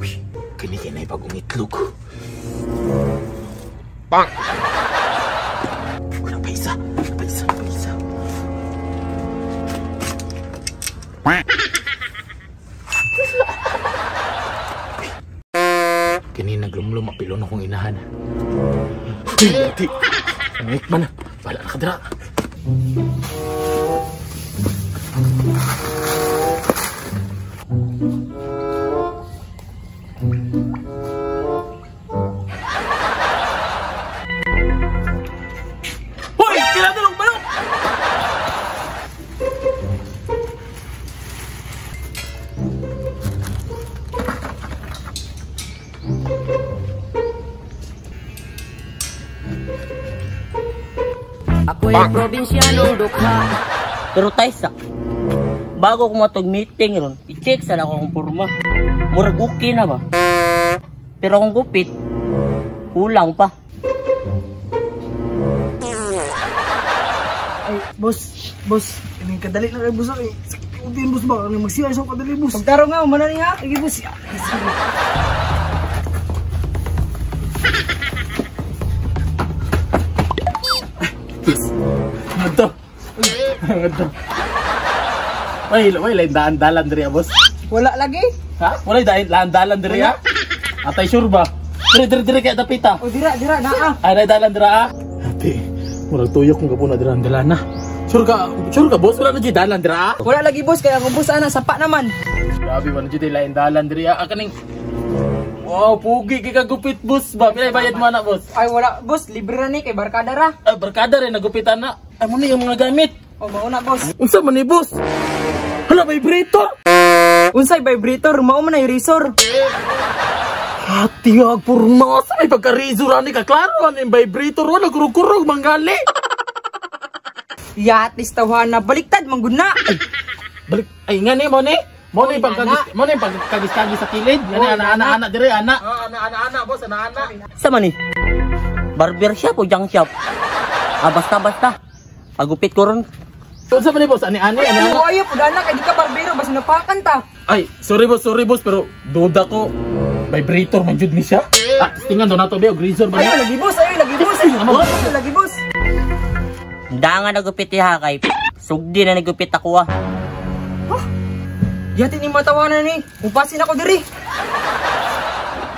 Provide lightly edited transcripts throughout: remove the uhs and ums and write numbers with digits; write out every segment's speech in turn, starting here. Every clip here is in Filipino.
Uy, kini na ipag-umitlog. Bang! Wala pa isa. Kini naglumlum mapilon akong inahan. Hindi. Pangit ba na? Bala na ka dira. Hoy! Tinatulong ba? Ako yung probinsyanong dukha. Pero tayo bago ko matog meeting ron, i-check sana akong porma. Murag okay na ba? Pero akong gupit, kulang pa. Ay, boss, ini kadali na kay boss ay. Utin boss ba, ano magsiya sa kadali boss. Pagtaro nga, umana niya. Sige boss. Ito. Wait, lain daan-dalan diri boss. Wala lagi? Ha? Wala daan-dalan diri ha? Atay sure ba? Diri kaya tapita. O dira naa. Ay dalan dira. Ate, murag tuyok kung kapuna dira dalan na. Sure ka boss, wala na jud dalan dira. Wala lagi boss, kaya kung boss ana sapa naman. Grabe man jud lain dalan diri. Kaning wow, pugi kay kagupit boss ba? Pilay bayad mo na boss? Ay wala boss, libre ra ni kay barkada ra. Ay barkada rin nagupitan na. Ay mo ni yung mga gamit. O mauna boss. Unsa man ni boss? Hala vibrator. Unsay vibrator, mao man ay razor. Hati ag purma sa may pagka-razor ani ka klaro ani vibrator wala kurog-kurog manggali. Yatis tawhan na baliktad mangguna. Balik ay ngani mo ni? Mo ni pagkagis sa kilid. Ngani ana-ana dire ana. Ana-ana boss, ana-ana. Sa man ni? Barber shop o junk shop? Basta. Pagupit ko ron. Unsa man ni boss? Ani. Oo, ayo pud ana kay di ka barbero basta napakan ta. Ay, sorry boss, pero duda ko. Vibrator man jud ni siya. Tingnan do nato be og razor ba? Ayo lagi boss. Ayo lagi boss. Dangan nagupit ha kay sugdi na nagupit ako Yati ni matawanan ni. Upasin ako diri.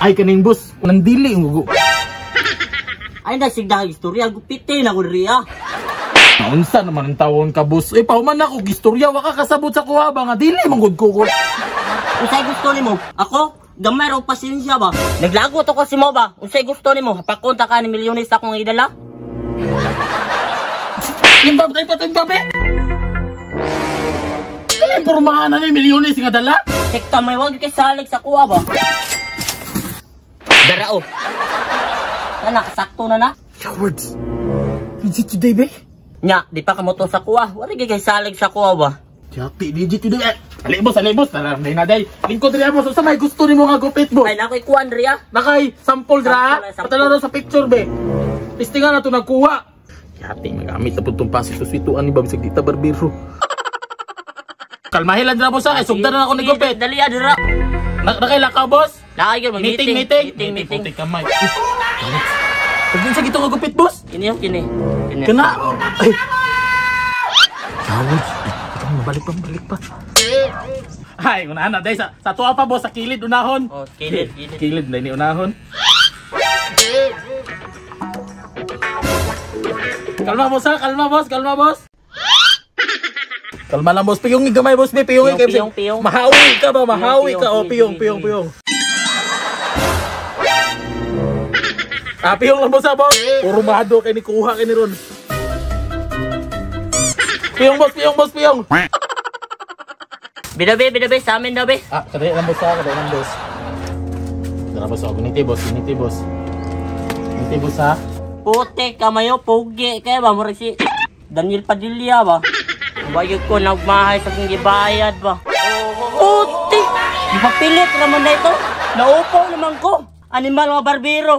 Ay kaning boss, nandili ngugo. Ay nasigdang istorya gupitin ako diri Unsa naman ang tawon ka boss? Pauman ako gistorya wa ka kasabot sa kuha ba nga dili manggod ko. Unsay gusto nimo? Ako gamay ra pasensya ba? Naglago to kasi mo ba? Unsay gusto nimo? Pakunta ka ni milyones akong idala? Timbab be. Pormahan na ni milyones nga dala. Tekta may wag kay salig sa kuha ba? Darao. Kana sakto na. Cowards. Legit today be? Nya, di pa kamoto sa kuha. Wala kay salig sa kuha ba? Yati legit today. Ali boss. Naray na day. Lingkod ri boss. Sa may gusto nimo nga gupit boss. Ay nakoy kuan diri Nakay sample dra. Sample. Patalo sa picture be. Tistingan na to nagkuha. Yati magamit na pud tong pasito-situan ni Babsig dita barbero. Kalmahilan dira boss ay sugdan na ako ni gupit. Dali dira. Nakailakaw boss. Lakay gyud Meeting. Putik ka may. Pagdun sa gito nga gupit boss. Kini. Kana. Ay. Cowards. Balik pa. Ay, unahan na day sa tuwa pa boss sa kilid unahon. Oh, kilid. Kilid na ni unahon. Kalma boss. Kalma lang boss, piyong gamay boss, piyong. Mahawi ka ba? O piyong. Piyong lang boss boss. Puro mahado kay ni kuha kay ni ron. Piyong boss. Bidabe sa amin daw be. Kadali lang boss. Dara boss, guniti boss. Guniti boss ha. Putik kamayo pogi kay ba mo si Daniel Padilla ba? Bayad ko nagmahay sa kong gibayad ba? Putik! Ipapilit naman na ito. Naupo naman ko. Animal mga barbero.